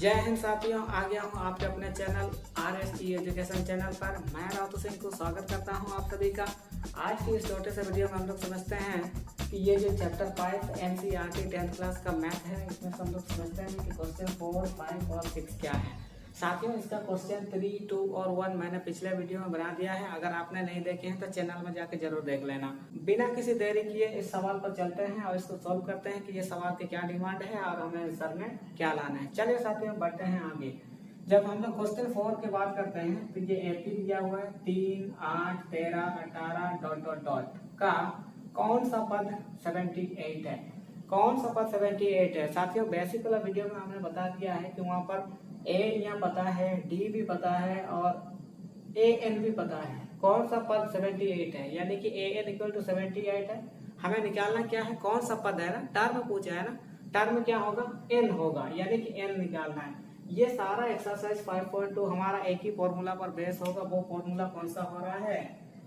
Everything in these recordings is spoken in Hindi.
जय हिंद साथियों, आ गया हूँ आपके अपने चैनल RST एजुकेशन चैनल पर। मैं राउत सिंह को स्वागत करता हूँ आप सभी का। आज की इस छोटे से वीडियो में हम लोग समझते हैं कि ये जो चैप्टर 5 NCERT 10th क्लास का मैथ है, इसमें हम लोग समझते हैं कि क्वेश्चन 4, 5 और 6 क्या है। साथियों, इसका क्वेश्चन 3, 2 और 1 मैंने पिछले वीडियो में बना दिया है। अगर आपने नहीं देखे हैं तो चैनल में जाके जरूर देख लेना। बिना किसी देरी किए इस सवाल पर चलते हैं और इसको सॉल्व करते हैं कि ये सवाल की क्या डिमांड है और हमें आंसर में क्या लाना है। चलिए साथियों, बढ़ते हैं आगे। जब हम लोग क्वेश्चन 4 की बात करते हैं तो ये AP दिया हुआ है 3, 8, 13, 18 डॉट डॉट डॉट का कौन सा पद 78 है। कौन सा पद 78 है साथियों? बेसिक वाला वीडियो में हमने बता दिया है कि वहां पर A यहाँ पता है, D भी पता है और AN भी पता है। कौन सा पद 78 है, यानी कि AN इक्वल टू 78 है। हमें निकालना क्या है, कौन सा पद है ना, टर्म पूछा है ना। टर्म क्या होगा, N होगा, यानी कि N निकालना है। ये सारा एक्सरसाइज 5.2 हमारा एक ही फॉर्मूला पर बेस होगा। वो फॉर्मूला कौन सा हो रहा है,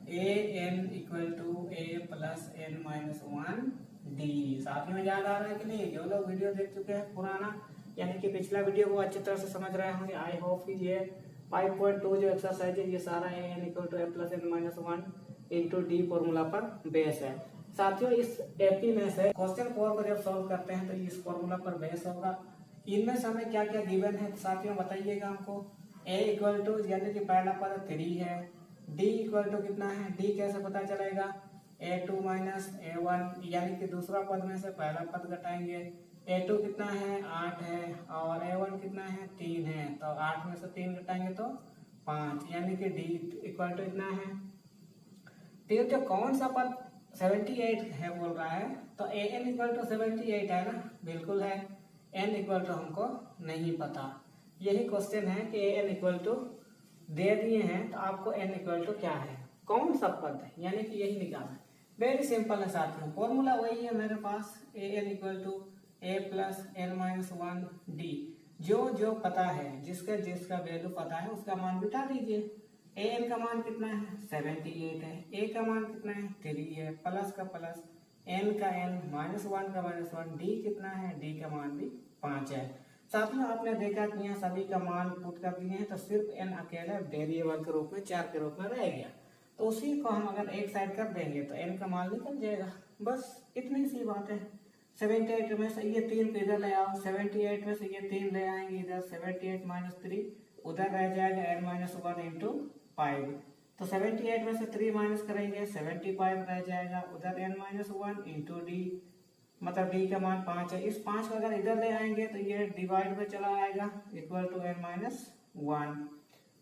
AN equal to A plus N minus 1D। साथियों याद आ रहा है कि नहीं? जो लोग वीडियो देख चुके हैं पुराना, यानी कि पिछला वीडियो को अच्छी तरह से समझ रहे होंगे। आई होप कि ये 5.2 जो एक्सरसाइज है ये सारा AN equal to A plus N minus 1 into D formula पर बेस है। साथियों, इस AP में से क्वेश्चन 4 को जब सॉल्व करते हैं तो इस फॉर्मूला पर बेस होगा। इनमें से हमें क्या क्या गिवन है साथियों बताइएगा हमको। A इक्वल टू, यानी कि पहला पद 3 है। D इक्वल टू कितना है, D कैसे पता चलेगा, A2 माइनस A1, यानी कि दूसरा पद में से पहला पद घटाएंगे। A2 कितना है, 8 है और A1 कितना है, 3 है। तो 8 में से 3 घटाएंगे तो 5, यानी कि D इक्वल टू इतना है। तो जो कौन सा पद 78 है बोल रहा है, तो AN इक्वल टू 78 है ना, बिल्कुल है। N इक्वल टू हमको नहीं पता। यही क्वेश्चन है कि AN इक्वल टू दे दिए हैं तो आपको N इक्वल टू क्या है, कौन सा पद है, यानी कि यही निकालना है। वेरी सिंपल है साथियों, फॉर्मूला वही है मेरे पास, AN equal to A plus N minus 1D। जो जो पता है, जिसका जिसका वैल्यू पता है उसका मान बिठा दीजिए। AN का मान कितना है, 78 है। A का मान कितना है, 3 है। प्लस का प्लस, N का N, माइनस 1 का माइनस 1, D कितना है, D का मान भी 5 है। साथियों, आपने देखा कि यहाँ सभी का मान पुट कर दिए हैं तो सिर्फ N अकेला वेरिएबल के रूप में 4 के रूप में रह गया। तो उसी को हम अगर एक साइड कर देंगे तो N का मान निकल जाएगा। बस इतनी सी बात है। 78 में से ये 3 को इधर ले आओ, 78 में से ये 3 ले आएंगे इधर, 78 माइनस 3 उधर रह जाएगा N माइनस 1 इंटू 5। तो 78 में से 3 माइनस करेंगे 75 रह जाएगा, उधर N माइनस 1 इंटू D, मतलब D का मान 5 है। इस 5 को अगर इधर ले आएंगे तो ये डिवाइड में चला आएगा, इक्वल टू N माइनस 1।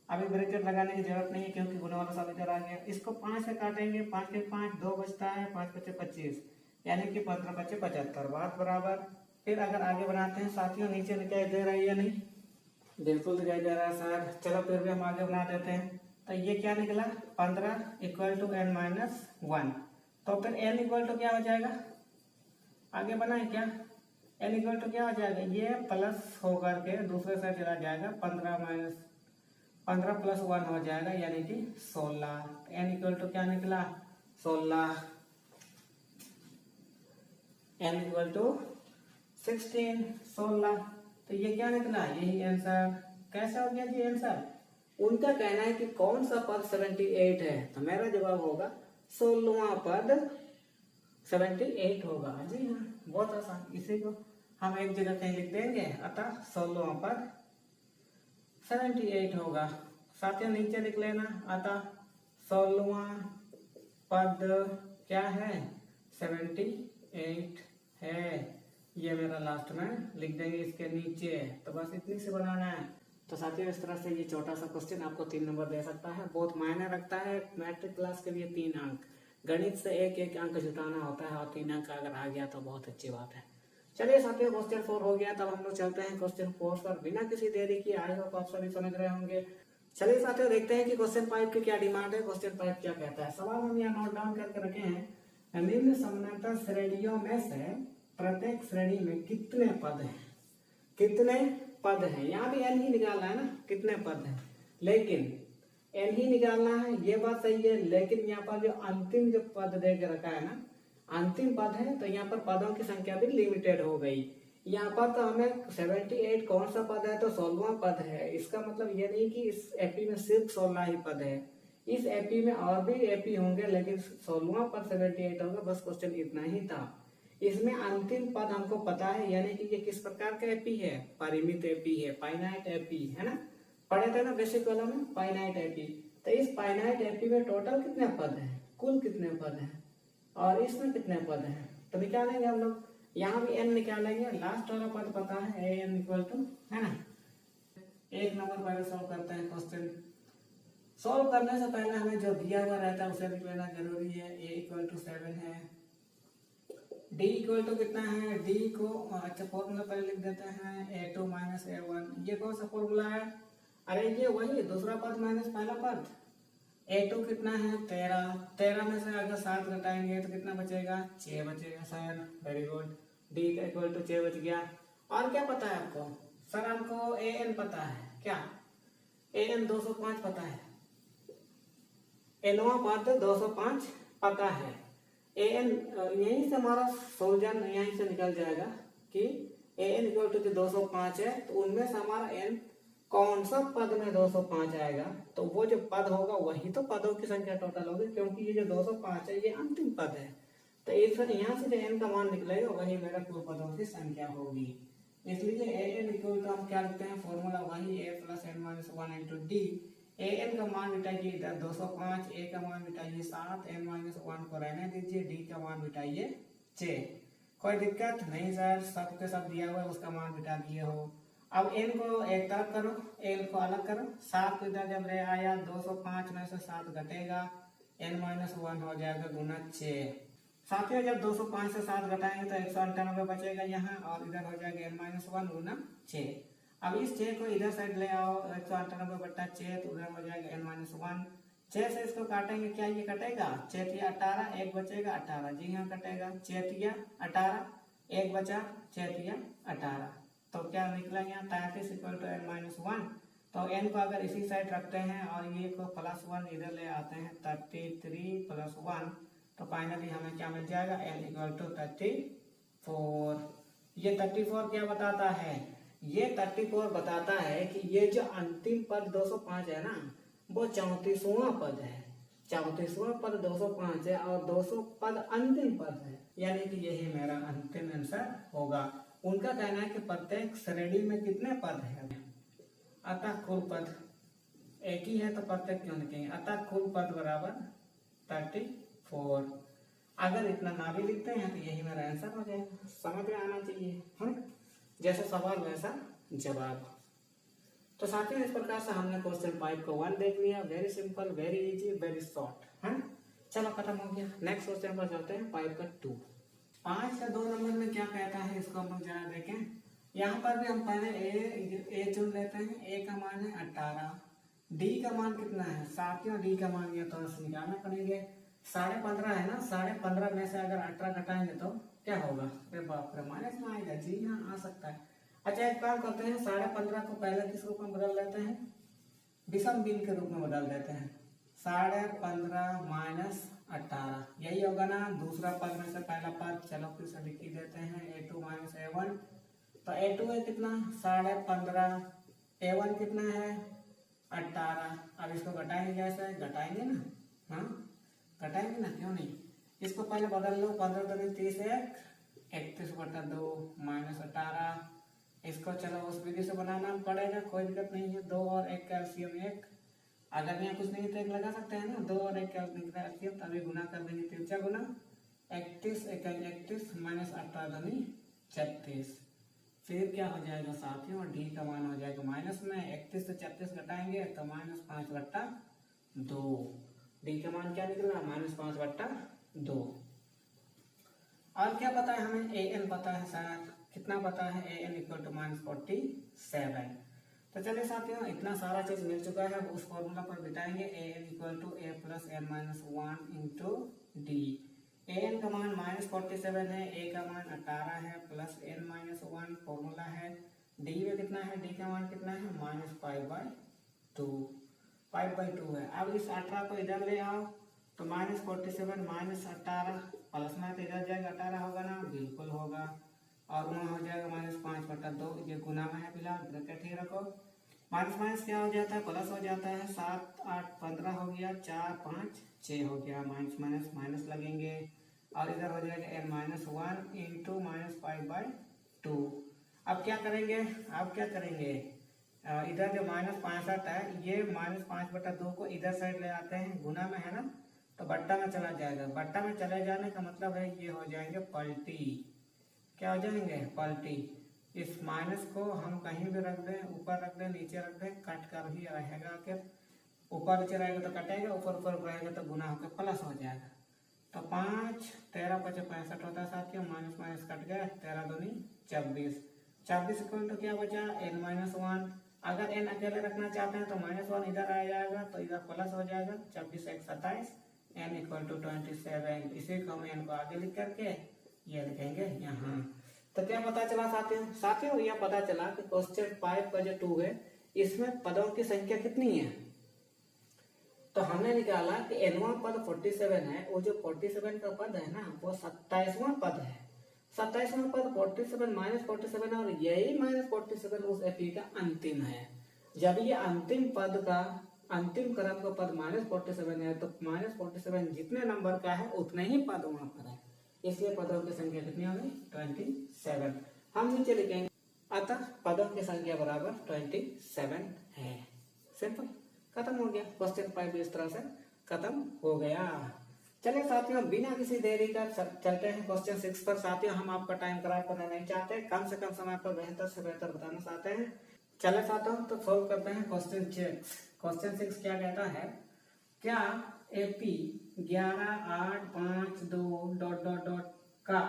अभी ब्रैकेट लगाने की जरूरत नहीं है क्योंकि गुना वाला सब इधर आ गया। इसको 5 से काटेंगे, 5 के 5 2 बचता है, 5 बचे 25, यानी कि 15 बचे 75, बात बराबर। फिर अगर आगे बनाते हैं साथियों, नीचे दिखाई दे रहा है या नहीं, बिल्कुल दिखाई दे रहा है सर। चलो फिर भी हम आगे बना देते हैं। तो ये क्या निकला, 15 इक्वल टू N माइनस 1। तो फिर N इक्वल टू क्या हो जाएगा, आगे बनाए क्या, N इक्वल टू क्या हो जाएगा, ये प्लस होकर के दूसरे साइड चला जाएगा, 15 प्लस 1 हो जाएगा, यानी कि 16। N इक्वल टू क्या निकला, 16। N equal to 16, 16। तो ये क्या निकला, यही आंसर। कैसा हो गया जी आंसर? उनका कहना है कि कौन सा पद 78 है, तो मेरा जवाब होगा 16वां पद 78 होगा। जी हाँ, बहुत आसान। इसी को हम एक जगह कहीं लिख देंगे, अतः 16वां पद 78 होगा। साथियों नीचे लिख लेना, अतः 16वां पद क्या है, 78 है। ये मेरा लास्ट में लिख देंगे इसके नीचे। तो बस इतनी से बनाना है। तो साथियों, इस तरह से ये छोटा सा क्वेश्चन आपको 3 नंबर दे सकता है। बहुत मायने रखता है मैट्रिक क्लास के लिए। 3 अंक गणित से एक अंक जुटाना होता है और 3 अंक अगर आ गया तो बहुत अच्छी बात है। चलिए साथियों, क्वेश्चन 4 हो गया। तब हम लोग चलते हैं क्वेश्चन 4 पर बिना किसी देरी की। आई होप आप सभी समझ रहे होंगे। चलिए साथियों, देखते हैं कि क्वेश्चन 5 की क्या डिमांड है। क्वेश्चन 5 क्या कहता है, सवाल हम यहाँ नोट डाउन करके रखे हैं। निम्न समानांतर श्रेणियों में से प्रत्येक श्रेणी में कितने पद हैं, कितने पद हैं। यहाँ भी N ही निकालना है ना, कितने पद हैं, लेकिन N ही निकालना है, ये बात सही है। लेकिन यहाँ पर जो अंतिम जो पद दे के रखा है ना, अंतिम पद है, तो यहाँ पर पदों की संख्या भी लिमिटेड हो गई। यहाँ पर तो हमें 78 कौन सा पद है, तो 16वां पद है। इसका मतलब ये नहीं कि इस एपी में सिर्फ 16 ही पद है, इस एपी में और भी एपी होंगे, लेकिन 16वां पद 78 होगा। बस क्वेश्चन इतना ही था। इसमें अंतिम पद हमको पता है, यानी कि ये किस प्रकार का एपी है, परिमित एपी है, फाइनाइट एपी है ना, पढ़े थे ना बेसिक वाला में, फाइनाइट एपी। तो इस फाइनाइट एपी में टोटल कितने पद हैं, कुल कितने पद हैं, और इसमें कितने पद हैं, तो निकालेंगे हम लोग। यहाँ भी n निकालेंगे, लास्ट वाला पद पता है a n इक्वल टू, है ना। एक नंबर पहले सॉल्व करते हैं क्वेश्चन। सॉल्व करने से पहले हमें जो दिया हुआ रहता है उसे लिख लेना जरूरी है। a इक्वल टू 7 है, d इक्वल टू कितना है, d को अच्छा फॉर्मूला पहले लिख देते हैं, a2 माइनस a1। ये कौन सा फॉर्मूला है, अरे ये वही दूसरा पद माइनस पहला पद। a2 कितना है 13, 13 में से अगर 7 घटाएंगे तो कितना बचेगा, 6 बचेगा sir, very good. d equal to 6 बच गया। और क्या पता है आपको, सर हमको an पता है, क्या an 205 पता है, nवां पद 205 पता है। an यहीं से हमारा सोल्यूशन यहीं से निकल जाएगा कि an इक्वल टू 205 है, तो उनमें से हमारा n कौन सा पद में 205 आएगा, तो वो जो पद होगा वही तो पदों की संख्या टोटल होगी, क्योंकि ये जो 205 है ये अंतिम पद है। तो इस यहाँ से जो n का मान निकलेगा वही मेरा कुल पदों की संख्या होगी। इसलिए an इक्वल टू हम क्या लिखते हैं, फॉर्मूला वही a plus n minus 1 into D. an का मान मिटाइए इधर 205, a का मान मिटाइए 7, n माइनस 1 को रहने दीजिए, d का मान मिटाइए 6। कोई दिक्कत नहीं सर, सब के सब दिया हुआ है, उसका मान मिटा दिए हो। अब n को एक तरफ करो, n को अलग करो, 7 को इधर जब ले आया 205 में से 7 घटेगा, n माइनस 1 हो जाएगा गुना 6। साथियों जब 205 से 7 घटाएंगे तो 198 बचेगा यहाँ, और इधर हो जाएगा n माइनस 1 गुना 6। अब इस 6 को इधर साइड ले आओ, 198 बट्टा 6, तो उधर हो जाएगा n माइनस 1। 6 से इसको काटेंगे, क्या ये कटेगा, 6 तिया 18, एक बचेगा 18, जी हाँ कटेगा, 6 तिया 18, एक बचा, 6 तिया 18, तो क्या निकला यहाँ 33 इक्वल टू n माइनस 1। तो n को अगर इसी साइड रखते हैं और ये को प्लस 1 इधर ले आते हैं, 33 प्लस 1, तो फाइनली हमें क्या मिल जाएगा, n इक्वल टू 34। ये 34 क्या बताता है, ये 34 बताता है कि ये जो अंतिम पद 205 है ना, वो 34वां पद है। 34वां पद 205 है और 200 पद अंतिम पद है, यानी कि यही मेरा अंतिम आंसर होगा। उनका कहना है कि प्रत्येक श्रेणी में कितने पद हैं, अतः कुल पद एक ही है तो प्रत्येक क्यों लिखेंगे, अतः कुल पद बराबर 34। अगर इतना ना भी लिखते हैं तो यही मेरा आंसर हो जाएगा। समझ में आना चाहिए, है जैसा सवाल वैसा जवाब। तो साथियों इस प्रकार से हमने क्वेश्चन 5 को 1 देख लिया, very simple, very easy, very short, है। चलो खत्म हो गया। नेक्स्ट क्वेश्चन पर चलते हैं 5 का 2। 5 का 2 नंबर में क्या कहता है, इसको हम लोग जरा देखें। यहाँ पर भी हम पहले ए चुन लेते हैं। a का मान है 18, d का मान कितना है साथियों, d का मान ये तो निकालना पड़ेंगे, 15.5 है ना, 15.5 में से अगर 18 घटाएंगे तो क्या होगा, अरे बाप रे माइनस में आएगा, जी हाँ आ सकता है। अच्छा एक काम करते हैं, 15.5 को पहले किस रूप में बदल देते हैं, विषम भिन्न के रूप में बदल देते हैं। 15.5 माइनस 18 यही होगा ना, दूसरा पद में से पहला पद, चलो फिर से लिख ही देते हैं, a2 माइनस a1। तो a2 है कितना 15.5, a1 कितना है 18। अब इसको घटाएंगे, कैसे घटाएंगे ना, हाँ घटाएंगे ना, क्यों नहीं। इसको पहले बदल लो, 15 दूनी 30, 31/2 माइनस 18। इसको चलो उस विधि से बनाना पड़ेगा, कोई दिक्कत नहीं है। 2 और 1 का एलसीएम 1, अगर यहाँ कुछ नहीं तो 1 लगा सकते हैं ना, 2 और 1 का एलसीएम, तभी गुना कर देंगे, 3 गुना 31, 31 माइनस 18 दूनी 36। फिर क्या हो जाएगा साथियों, डी का मान हो जाएगा माइनस में, 31 से 36 घटाएंगे तो माइनस 5/2। डी का मान क्या निकला, माइनस 5/2। और क्या पता है हमें, ए एन पता है सर, कितना पता है, ए एन इक्वल टू माइनस 47। तो चलिए साथियों इतना सारा चीज मिल चुका है, अब उस फॉर्मूला पर बिताएंगे, A N equal to A plus N minus 1 into D. A N का मान माइनस 47 है, ए का मान 18 है, प्लस एन माइनस 1 फॉर्मूला है, डी में कितना है, डी का मान कितना है माइनस 5/2, 5/2 है। अब इस 18 को इधर ले आओ, तो माइनस 47 माइनस 18 प्लस में तो इधर जाएगा 18 होगा ना, बिल्कुल होगा। और वहाँ हो जाएगा -5/2, ये गुना में है फिलहाल, ब्रैकेट ही रखो। माइनस माइनस क्या हो जाता है, प्लस हो जाता है। 7 8 15 हो गया, 4 5 6 हो गया, माइनस माइनस माइनस लगेंगे और इधर हो जाएगा n-1 इंटू -5/2। अब क्या करेंगे, इधर जो -65 है, ये -5/2 को इधर साइड ले आते हैं, गुना में है ना, तो बट्टा में चला जाएगा। बट्टा में चले जाने का मतलब है ये हो जाएंगे पलटी। क्या हो जाएंगे, पलटी। इस माइनस को हम कहीं भी रख दें, ऊपर रख दें, नीचे रख दें, कट कर ही रहेगा। आखिर ऊपर नीचे रहेगा तो कटेगा, ऊपर ऊपर रहेगा तो गुना होकर प्लस हो जाएगा। तो 5 13 5 65 होता है साथियों, माइनस माइनस कट गया, 13 दूनी 24। 24 इक्वल टू क्या बचा, n-1। अगर n अकेले रखना चाहते हैं तो -1 इधर आ जाएगा, तो इधर प्लस हो जाएगा। 24 1 27, n इक्वल टू 27। इसी को हम n को आगे लिख करके ये लिखेंगे यहाँ। तो क्या पता चला साथियों, यह पता चला कि क्वेश्चन 5 का जो 2 है, इसमें पदों की संख्या कितनी है। तो हमने निकाला कि n वां पद 47 है, वो जो 47 का पद है ना, वो 27वां पद है। 27वां पद 47 -47, और यही -47 उस एपी का अंतिम है। जब ये अंतिम पद का अंतिम क्रम का पद -47 है, तो -47 जितने नंबर का है उतने ही पद वहां पर है, इसलिए पदों की संख्या कितनी होगी, 27। हम नीचे लिखेंगे अतः पदों की संख्या बराबर 27 है। सिंपल, खत्म हो गया। क्वेश्चन 5 इस तरह से खत्म हो गया। चलिए साथियों, बिना किसी देरी का चलते हैं क्वेश्चन 6 पर। साथियों, हम आपका टाइम खराब करना नहीं चाहते, कम से कम समय पर बेहतर से बेहतर बताना चाहते हैं। चले साथियों, तो सॉल्व करते हैं क्वेश्चन 6। क्वेश्चन 6 क्या कहता है, क्या एपी 11 8 5 2 ... का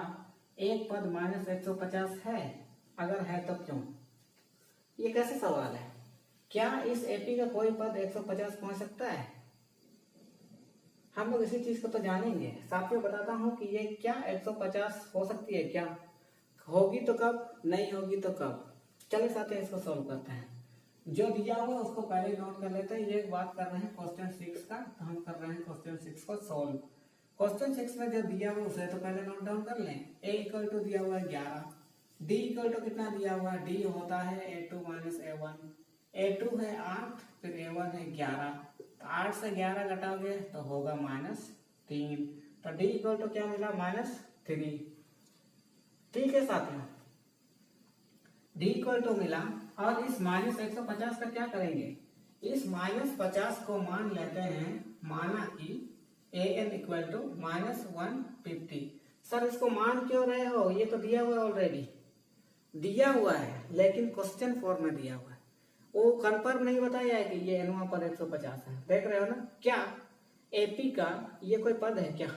एक पद -150 है, अगर है तो क्यों। ये कैसे सवाल है, क्या इस एपी का कोई पद 150 पहुंच सकता है। हम लोग इसी चीज को तो जानेंगे। साथियों, बताता हूं कि ये क्या 150 हो सकती है, क्या होगी तो कब, नहीं होगी तो कब। चलिए साथियों, इसको सॉल्व करते हैं। जो दिया हुआ उसको पहले नोट कर लेते हैं। ये बात कर रहे हैं क्वेश्चन 6 का, तो हम कर रहे हैं क्वेश्चन 6 को सॉल्व। क्वेश्चन 6 में जो दिया हुआ उसे तो पहले नोट डाउन कर लें। a इक्वल टू दिया हुआ है 11, d इक्वल टू कितना दिया हुआ है, d होता है a2 - a1। a2 है 8, फिर a1 है 11, तो 8 से 11 घटाओगे तो होगा -3, तो d इक्वल टू क्या मिला, -3। ठीक है साथियों, d इक्वल टू मिला। और इस -150 का क्या करेंगे, इस -50 को मान लेते हैं, माना कि an इक्वल टू -150। सर इसको मान क्यों रहे हो, ये तो दिया हुआ है, ऑलरेडी दिया हुआ है, लेकिन क्वेश्चन फॉर्म में दिया हुआ है। वो कंफर्म नहीं बताया है कि ये n पर 150 है। देख रहे हो ना, क्या एपी का ये कोई पद है क्या।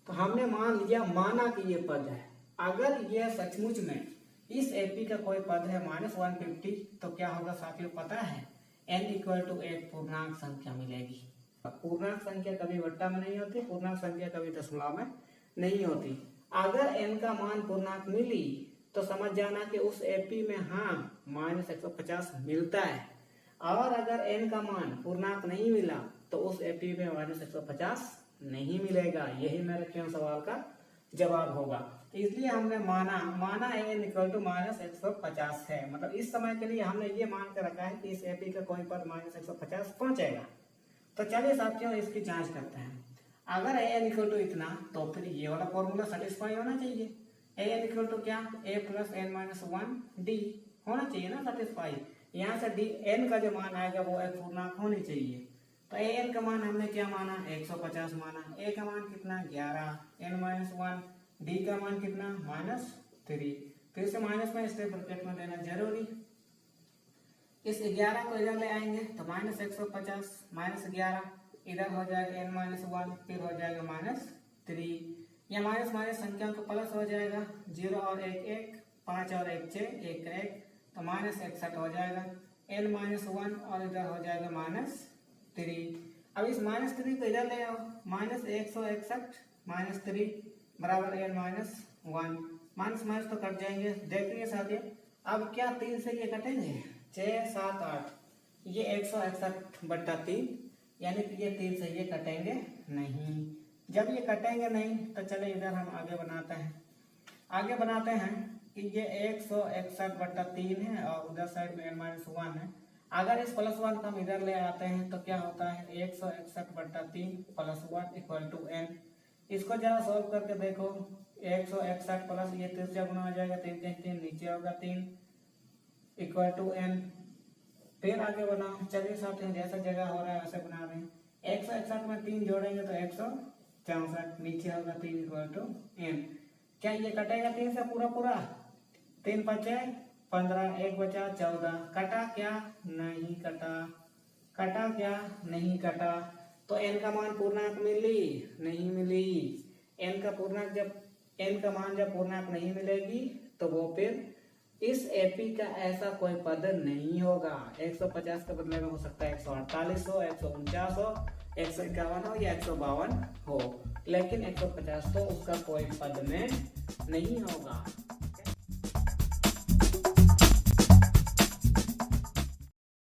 तो हमने मान लिया, माना कि ये पद है। अगर ये सचमुच में इस एपी का कोई पद है -150, तो क्या होगा साथियों, पता है, n इक्वल टू एक पूर्णांक संख्या मिलेगी। पूर्णांक संख्या कभी वट्टा में नहीं होती, पूर्णांक संख्या कभी दशमलव में नहीं होती। अगर n का मान पूर्णांक मिली तो समझ जाना कि उस एपी में हाँ -150 मिलता है, और अगर n का मान पूर्णांक नहीं मिला तो उस एपी में -150 नहीं मिलेगा। यही मेरे क्यों सवाल का जवाब होगा। तो इसलिए हमने माना n इक्वल टू -150 है, मतलब इस समय के लिए हमने ये मान कर रखा है कि इस एपी का कोई पद -150 पहुंचेगा। तो चलिए साथियों, इसकी जांच करते हैं। अगर an इक्वल टू इतना, तो फिर ये वाला फॉर्मूला सेटिस्फाई होना चाहिए। an इक्वल टू क्या, a प्लस n-1 d होना चाहिए ना सेटिस्फाई। यहाँ से d n का जो मान आएगा वो एक पूर्णांक होनी चाहिए। तो an का मान हमने क्या माना, 150 माना। a का मान कितना, 11, n-1, d का मान कितना, -3। फिर से माइनस में इसलिए ब्रैकेट में देना जरूरी। इस 11 को इधर ले आएंगे तो -150 -11 इधर हो जाएगा n-1, फिर हो जाएगा -3। या माइनस संख्या को प्लस हो जाएगा, 0 और 1 1, 5 और 1 6, 1 का 1, तो -61 हो जाएगा। n-1 और इधर हो जाएगा -3। अब इस -3 को इधर ले आओ, -161 -3 बराबर n-1। माइनस तो कट जाएंगे। देखिए साथियों, अब क्या 3 से ये कटेंगे, 6 7 8, ये 161/3, यानी कि ये 3 से ये कटेंगे नहीं। जब ये कटेंगे नहीं तो चले इधर हम आगे बनाते हैं। आगे बनाते हैं कि ये 161/3 है और उधर साइड में n-1 है। अगर इस +1 को हम इधर ले आते हैं तो क्या होता है 161/3 + 1 = n। इसको जरा सॉल्व करके देखो। 161 प्लस ये 3 से गुना हो जाएगा, 3 3 3 नीचे होगा 3 = n। फिर आगे बनाओ, चलिए साथियों जैसा जगह हो रहा है वैसे बना रहे हैं। 161 में 3 जोड़ेंगे तो 164, नीचे होगा 3 = n। क्या ये कटेगा 3 से पूरा? 3 × 5 = 15, 1 बचा 14। कटा क्या? नहीं कटा। कटा क्या? नहीं कटा। तो n का मान पूर्णांक मिली? नहीं मिली। n का मान जब पूर्णांक नहीं मिलेगी तो वो फिर इस एपी का ऐसा कोई पद नहीं होगा। 150 के बदले में हो सकता है 148 हो, 149 हो, 151 हो या 152 हो, लेकिन 150 तो उसका कोई पद में नहीं होगा।